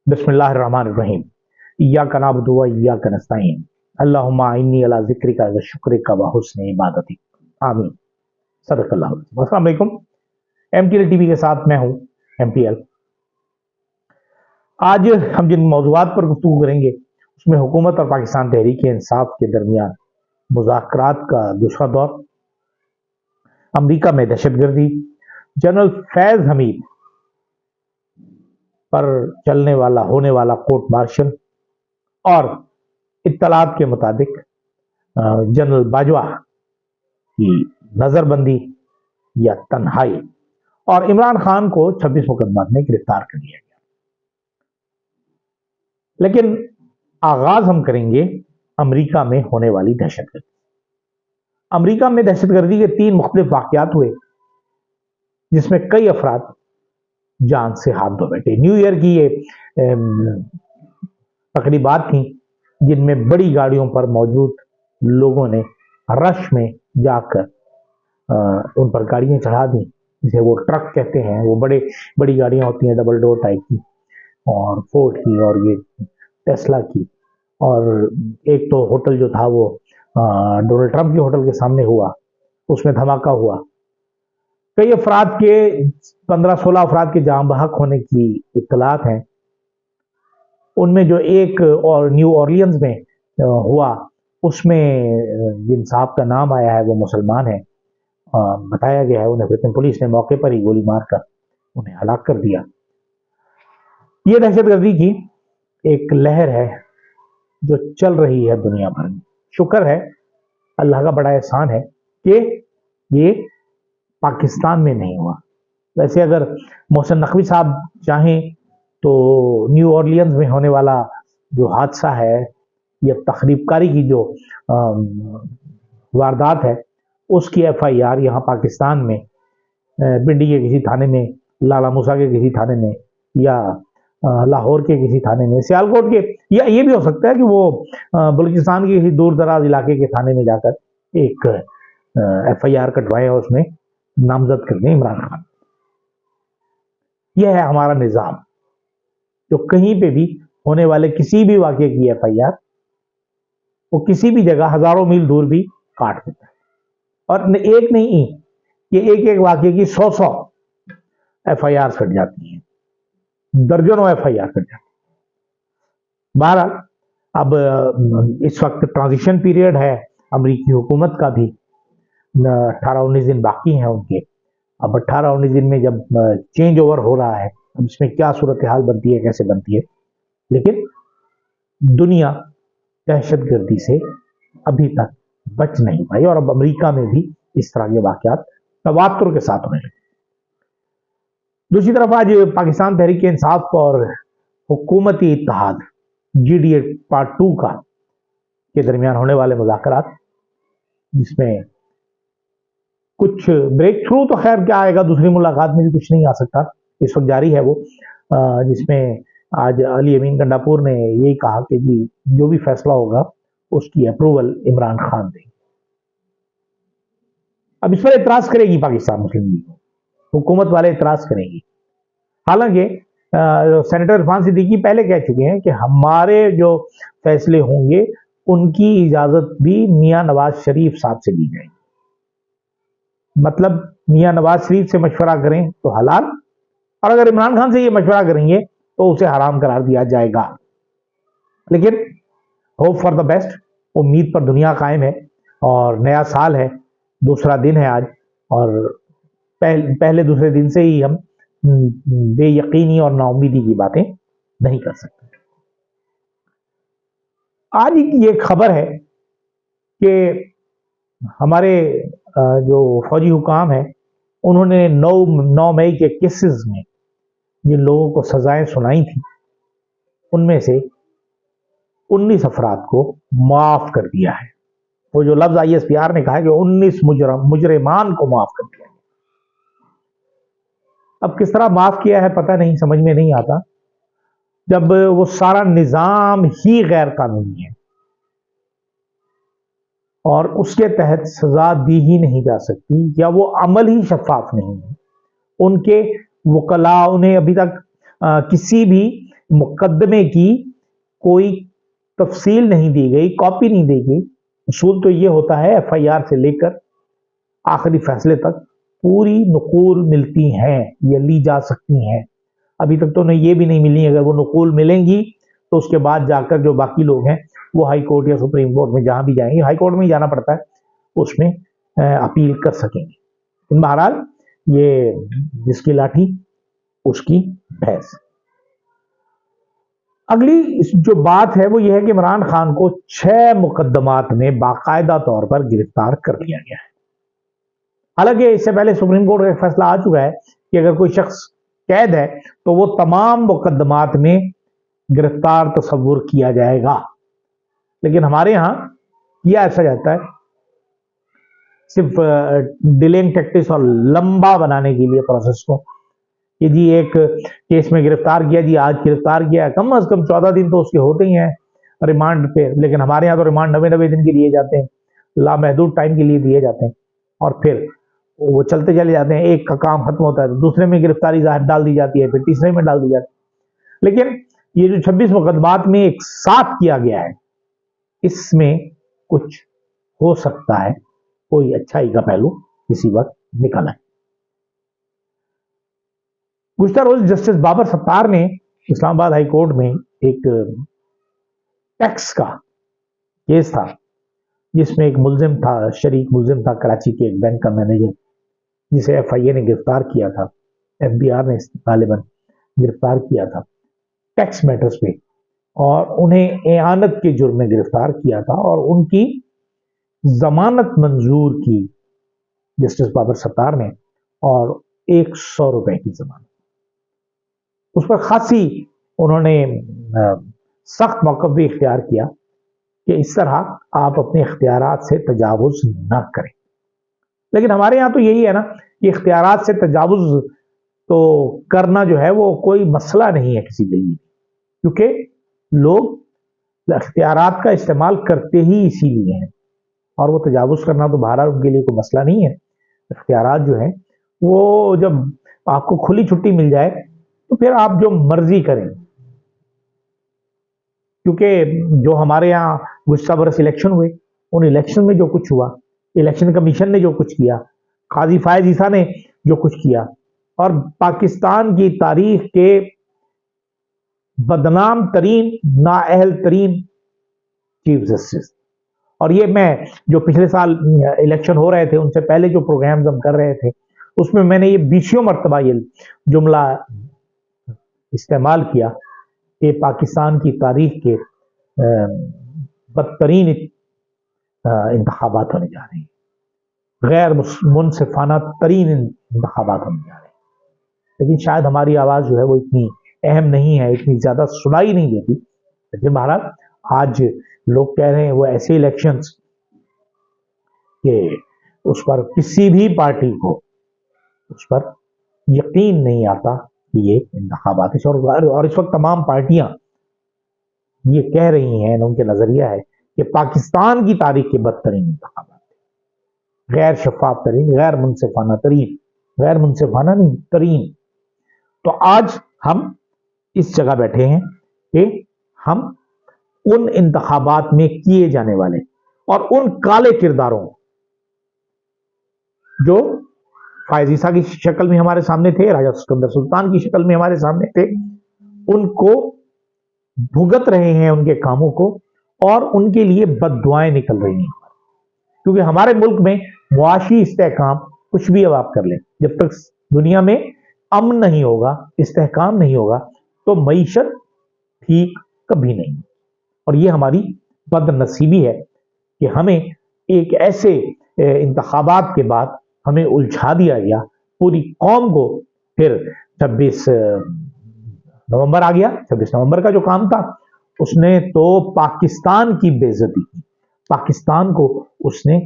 बिस्मिल्लाहिर्रहमानिर्रहीम। इय्याका नअबुदु व इय्याका नस्तईन। अल्लाहुम्मा इन्नी अला ज़िक्रिका व शुक्रिका व हुस्नि इबादतिक। आमीन। सदक़ल्लाहु। अस्सलाम वालेकुम। एमटीएल टीवी के साथ मैं हूं एमटीएल। आज हम जिन मौज़ूआत पर गुफ्तगू करेंगे उसमें हुकूमत और पाकिस्तान तहरीक इंसाफ के दरमियान मुज़ाकरात का दूसरा दौर, अमरीका में दहशतगर्दी, जनरल फैज़ हमीद पर होने वाला कोर्ट मार्शल और इत्तलात के मुताबिक जनरल बाजवा की नजरबंदी या तन्हाई, और इमरान खान को 26 मुकदमा में गिरफ्तार कर लिया गया। लेकिन आगाज हम करेंगे अमेरिका में होने वाली दहशतगर्दी। अमेरिका में दहशतगर्दी के 3 मुख्तलिफ वाक़यात हुए जिसमें कई अफराद जान से हाथ धो बैठे। न्यू ईयर की ये तकरीबात थी जिनमें बड़ी गाड़ियों पर मौजूद लोगों ने रश में जाकर उन पर गाड़ियां चढ़ा दी, जिसे वो ट्रक कहते हैं। वो बड़ी गाड़ियां होती हैं, डबल डोर टाइप की, और फोर्ड की और ये टेस्ला की। और एक तो होटल जो था वो डोनाल्ड ट्रंप के होटल के सामने हुआ, उसमें धमाका हुआ। कई अफराद के 15-16 अफराद के जाम बहक होने की इत्तलात हैं। उनमें जो एक और न्यू ऑरलियंस में हुआ उसमें जिन साहब का नाम आया है वो मुसलमान है, बताया गया है। उन्हें फिर पुलिस ने मौके पर ही गोली मारकर उन्हें हलाक कर दिया। ये दहशतगर्दी की एक लहर है जो चल रही है दुनिया भर में। शुक्र है, अल्लाह का बड़ा एहसान है कि ये पाकिस्तान में नहीं हुआ। वैसे अगर मोहसिन नकवी साहब चाहें तो न्यू ऑरलियंस में होने वाला जो हादसा है या तखरीबकारी की जो वारदात है उसकी FIR यहाँ पाकिस्तान में पिंडी के किसी थाने में, लाला मूसा के किसी थाने में, या लाहौर के किसी थाने में, सियालकोट के, या ये भी हो सकता है कि वो बलूचिस्तान के किसी दूर दराज इलाके के थाने में जाकर एक FIR कटवाएं और उसमें नामजद कर दें इमरान खान। यह है हमारा निज़ाम, जो कहीं पे भी होने वाले किसी भी वाक़े की FIR वो किसी भी जगह हजारों मील दूर भी काट देता है। और एक नहीं, ये एक वाक़े की 100 FIR कट जाती हैं, दर्जनों FIR कट जाती हैं। बहरहाल अब इस वक्त ट्रांजिशन पीरियड है अमरीकी हुकूमत का भी, 18-19 दिन बाकी हैं उनके। अब 18-19 दिन में जब चेंज ओवर हो रहा है, अब इसमें क्या सूरत हाल बनती है, कैसे बनती है। लेकिन दुनिया दहशतगर्दी से अभी तक बच नहीं पाई, और अब अमेरिका में भी इस तरह के वाक़यात तवातुर के साथ होने लगे। दूसरी तरफ आज पाकिस्तान तहरीक इंसाफ और हुकूमती इत्तेहाद GDA पार्ट 2 के दरमियान होने वाले मुज़ाकरात, जिसमें कुछ ब्रेक थ्रू तो खैर क्या आएगा, दूसरी मुलाकात में भी कुछ नहीं आ सकता, इस वक्त जारी है वो, जिसमें आज अली अमीन गंडापुर ने यही कहा कि जी जो भी फैसला होगा उसकी अप्रूवल इमरान खान देंगे। अब इस पर एतराज करेगी पाकिस्तान मुस्लिम लीग, हुकूमत वाले एतराज करेंगी। हालांकि सेनेटर इरफान सिद्दीकी पहले कह चुके हैं कि हमारे जो फैसले होंगे उनकी इजाजत भी मियां नवाज शरीफ साहब से ली जाएगी। मतलब मियां नवाज शरीफ से मशवरा करें तो हलाल, और अगर इमरान खान से ये मशवरा करेंगे तो उसे हराम करार दिया जाएगा। लेकिन होप फॉर द बेस्ट, उम्मीद पर दुनिया कायम है, और नया साल है, दूसरा दिन है आज, और पहले दूसरे दिन से ही हम बेयकीनी और नाउमीदी की बातें नहीं कर सकते। आज ये खबर है कि हमारे जो फौजी हुकाम हैं उन्होंने 9 मई के केसेस में जिन लोगों को सजाएं सुनाई थी उनमें से 19 अफराद को माफ कर दिया है। वो जो लफ्ज ISPR ने कहा है कि 19 मुजरिमान को माफ कर दिया। अब किस तरह माफ किया है पता नहीं, समझ में नहीं आता, जब वो सारा निजाम ही गैर कानूनी है और उसके तहत सजा दी ही नहीं जा सकती, या वो अमल ही शफाफ नहीं है। उनके वकला उन्हें अभी तक किसी भी मुकदमे की कोई तफसील नहीं दी गई, कॉपी नहीं दी गई। उसूल तो ये होता है FIR से लेकर आखिरी फैसले तक पूरी नकूल मिलती हैं या ली जा सकती हैं। अभी तक तो उन्हें ये भी नहीं मिली। अगर वो नकूल मिलेंगी तो उसके बाद जाकर जो बाकी लोग हैं वो हाई कोर्ट या सुप्रीम कोर्ट में जहां भी जाएंगे, हाई कोर्ट में ही जाना पड़ता है, उसमें अपील कर सकेंगे। बहरहाल ये जिसकी लाठी उसकी भैंस। अगली जो बात है वो ये है कि इमरान खान को 6 मुकदमात में बाकायदा तौर पर गिरफ्तार कर लिया गया है। हालांकि इससे पहले सुप्रीम कोर्ट का एक फैसला आ चुका है कि अगर कोई शख्स कैद है तो वो तमाम मुकदमात में गिरफ्तार तस्वुर किया जाएगा। लेकिन हमारे यहां किया ऐसा जाता है सिर्फ डिलेइंग टैक्टिक्स और लंबा बनाने के लिए प्रोसेस को, कि जी एक केस में गिरफ्तार किया, जी आज गिरफ्तार किया, कम से कम 14 दिन तो उसके होते ही हैं रिमांड पे। लेकिन हमारे यहाँ तो रिमांड 90 दिन के दिए जाते हैं, लामहदूद टाइम के लिए दिए जाते हैं, और फिर वो चलते चले जाते हैं। एक का काम खत्म होता है तो दूसरे में गिरफ्तारी डाल दी जाती है, फिर तीसरे में डाल दी जाती है। लेकिन ये जो 26 मुकदमात में एक साथ किया गया है, इसमें कुछ हो सकता है, कोई अच्छाई का पहलू किसी वक्त निकला है। गुज़िश्ता रोज जस्टिस बाबर सत्तार ने इस्लामाबाद हाई कोर्ट में एक टैक्स का केस था जिसमें एक मुल्जिम था, शरीक मुल्जिम था, कराची के एक बैंक का मैनेजर, जिसे FIA ने गिरफ्तार किया था, FBR ने गालिबन गिरफ्तार किया था टैक्स मैटर्स पे, और उन्हें एआनत के जुर्म में गिरफ्तार किया था और उनकी जमानत मंजूर की जस्टिस बाबर सत्तार ने, और 100 रुपए की जमानत। उस पर खासी उन्होंने सख्त मौक़िफ़ भी इख्तियार किया कि इस तरह आप अपने इख्तियारात से तजावुज न करें। लेकिन हमारे यहाँ तो यही है ना कि इख्तियारात से तजावुज तो करना जो है वो कोई मसला नहीं है किसी के लिए, क्योंकि लोग इख्तियारात का इस्तेमाल करते ही इसीलिए हैं, और वो तजावुज करना तो बहरहाल उनके लिए कोई मसला नहीं है। इख्तियारात जो है वो जब आपको खुली छुट्टी मिल जाए तो फिर आप जो मर्जी करें, क्योंकि जो हमारे यहाँ गुज़िश्ता बरस इलेक्शन हुए, उन इलेक्शन में जो कुछ हुआ, इलेक्शन कमीशन ने जो कुछ किया, काजी फायज ईसा ने जो कुछ किया, और पाकिस्तान की तारीख के बदनाम तरीन, नाअहल तरीन चीफ जस्टिस, और ये मैं जो पिछले साल इलेक्शन हो रहे थे उनसे पहले जो प्रोग्राम्स हम कर रहे थे उसमें मैंने ये 20 मरतबा ये जुमला इस्तेमाल किया कि पाकिस्तान की तारीख के बदतरीन इंतखाबात होने जा रहे हैं, गैर मुनसिफाना तरीन इंतखाबात होने जा रहे हैं। लेकिन शायद हमारी आवाज़ जो है वो इतनी अहम नहीं है, इतनी ज़्यादा सुनाई नहीं देती। लेकिन महाराज आज लोग कह रहे हैं वो ऐसे इलेक्शंस कि उस पर किसी भी पार्टी को उस पर यकीन नहीं आता कि ये इंतखाबात है, और इस वक्त तमाम पार्टियां ये कह रही हैं, उनके नजरिया है कि पाकिस्तान की तारीख के बदतरीन इंतखाबात, गैर शफाफ तरीन, गैर मुनसिफाना तरीन, गैर मुनसिफाना नहीं तरीन। तो आज हम इस जगह बैठे हैं कि हम उन इंतखाबात में किए जाने वाले और उन काले किरदारों जो फायज ईसा की शक्ल में हमारे सामने थे, राजा सिकंदर सुल्तान की शक्ल में हमारे सामने थे, उनको भुगत रहे हैं उनके कामों को, और उनके लिए बद्दुआएं निकल रही हैं। क्योंकि हमारे मुल्क में मुआशी इस्तेहकाम कुछ भी अब आप कर लें, जब तक दुनिया में अमन नहीं होगा, इस्तेहकाम नहीं होगा, तो मईशत ठीक कभी नहीं। और ये हमारी बदनसीबी है कि हमें एक ऐसे इंतखाबात के बाद हमें उलझा दिया गया, पूरी कौम को। फिर 26 नवंबर आ गया, 26 नवंबर का जो काम था उसने तो पाकिस्तान की बेइज्जती की, पाकिस्तान को उसने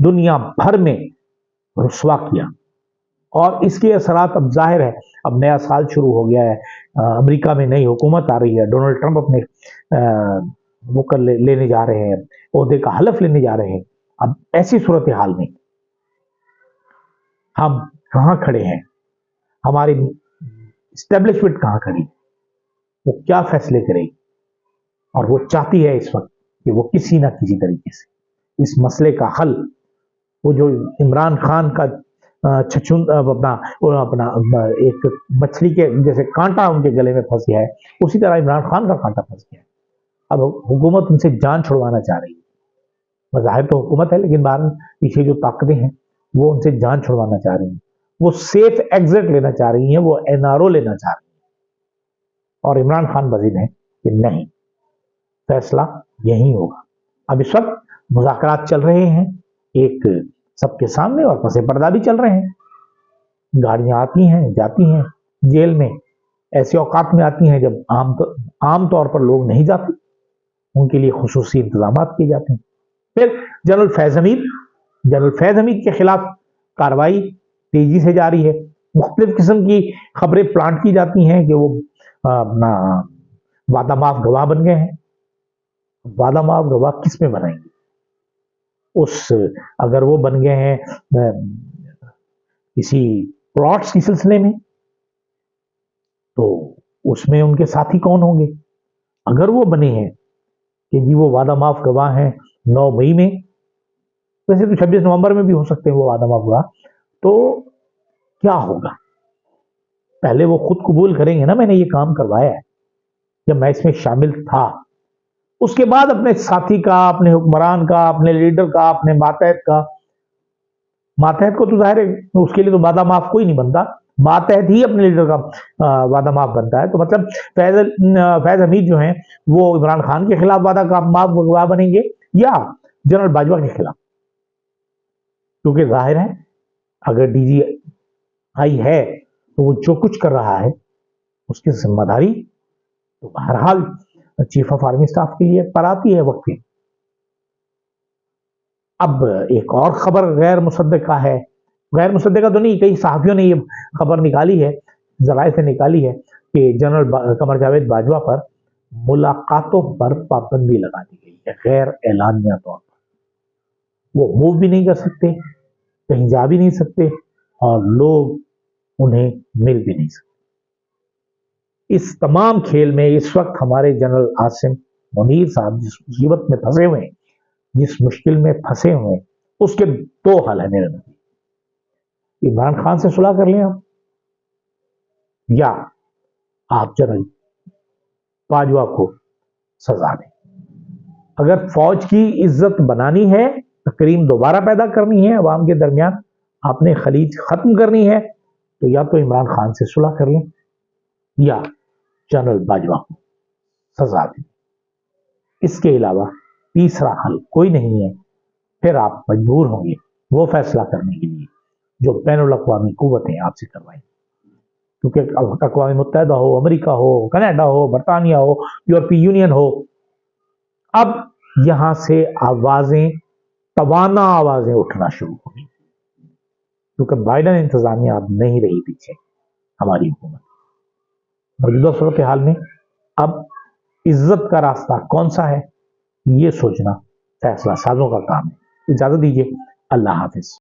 दुनिया भर में रुसवा किया, और इसके असरात अब जाहिर है। अब नया साल शुरू हो गया है, अमेरिका में नई हुकूमत आ रही है, डोनाल्ड ट्रंप अपने वो कर लेने जा रहे हैं, ओहदे का हलफ लेने जा रहे हैं। अब ऐसी सूरत हाल में हम कहां खड़े हैं, हमारी एस्टेब्लिशमेंट कहां खड़ी है, वो क्या फैसले करेगी, और वो चाहती है इस वक्त कि वो किसी ना किसी तरीके से इस मसले का हल, वो जो इमरान खान का अपना एक मछली के जैसे कांटा उनके गले में फंस गया है, उसी तरह इमरान खान का कांटा फंस गया है। अब हुकूमत उनसे जान छुड़वाना चाह रही है। जाहिर तो हुकूमत है, लेकिन बाहर पीछे जो ताकतें हैं वो उनसे जान छुड़वाना चाह रही हैं। वो सेफ एग्जिट लेना चाह रही हैं, वो एनआरओ लेना चाह रही हैं। और इमरान खान वजीर है कि नहीं, फैसला यही होगा। अब इस वक्त मुज़ाकरात चल रहे हैं एक सबके सामने, और पसे पर्दा भी चल रहे हैं। गाड़ियां आती हैं जाती हैं, जेल में ऐसे औकात में आती हैं जब आम तौर पर लोग नहीं जाते, उनके लिए खुसूसी इंतजाम किए जाते हैं। फिर जनरल फैज हमीद के खिलाफ कार्रवाई तेजी से जारी है। मुख्तलिफ किस्म की खबरें प्लांट की जाती हैं कि वो अपना वादा माफ गवाह बन गए हैं। वादा माफ गवाह किस में बनाएंगे? अगर वो बन गए हैं किसी प्लॉट्स के सिलसिले में, तो उसमें उनके साथी कौन होंगे? अगर वो बने हैं कि जी वो वादा माफ गवाह हैं 9 मई में, वैसे तो 26 नवंबर में भी हो सकते हैं वो वादा माफ गवाह, तो क्या होगा? पहले वो खुद कबूल करेंगे ना, मैंने ये काम करवाया है, जब मैं इसमें शामिल था। उसके बाद अपने साथी का, अपने हुक्मरान का, अपने लीडर का, अपने मातहत को तो जाहिर है उसके लिए तो वादा माफ कोई नहीं बनता, मातहत ही अपने लीडर का वादा माफ बनता है। तो मतलब फैज हमीद जो हैं वो इमरान खान के खिलाफ वादा माफ गवाह बनेंगे या जनरल बाजवा के खिलाफ? क्योंकि जाहिर है अगर DGI है तो वो जो कुछ कर रहा है उसकी जिम्मेदारी तो बहरहाल चीफ ऑफ आर्मी स्टाफ के लिए पर आती है वक्त पे। अब एक और खबर गैर मुसद्दका है, गैर मुसद्दका तो नहीं, कई सहाफियों ने ये खबर निकाली है, जराए से निकाली है कि जनरल कमर जावेद बाजवा पर मुलाकातों पर पाबंदी लगा दी गई है गैर एलानिया तौर पर। वो मूव भी नहीं कर सकते, कहीं जा भी नहीं सकते, और लोग उन्हें मिल भी नहीं सकते। इस तमाम खेल में इस वक्त हमारे जनरल आसिम मुनीर साहब जिस मुसीबत में फंसे हुए हैं, जिस मुश्किल में फंसे हुए, उसके 2 हल है मेरे नजर। इमरान खान से सुलह कर लें आप, या आप जनरल बाजवा को सजा दें। अगर फौज की इज्जत बनानी है, तकरीम दोबारा पैदा करनी है अवाम के दरमियान, आपने खलीज खत्म करनी है, तो या तो इमरान खान से सुलह कर लें या जनरल बाजवा को सजा दें। इसके अलावा तीसरा हल कोई नहीं है। फिर आप मजबूर होंगे वो फैसला करने के लिए जो बैनुल अक़वामी कुव्वतें आपसे करवाएं, क्योंकि अक़वाम मुत्तहिदा हो, अमेरिका हो, कनाडा हो, बरतानिया हो, यूरोपीय यूनियन हो, अब यहां से तवाना आवाजें उठना शुरू होगी, क्योंकि बाइडन इंतजामिया अब नहीं रही पीछे हमारी हुकूमत। मौजूदा सूरत हाल में अब इज्जत का रास्ता कौन सा है, ये सोचना फैसला साजों का काम है। इजाजत दीजिए, अल्लाह हाफिज।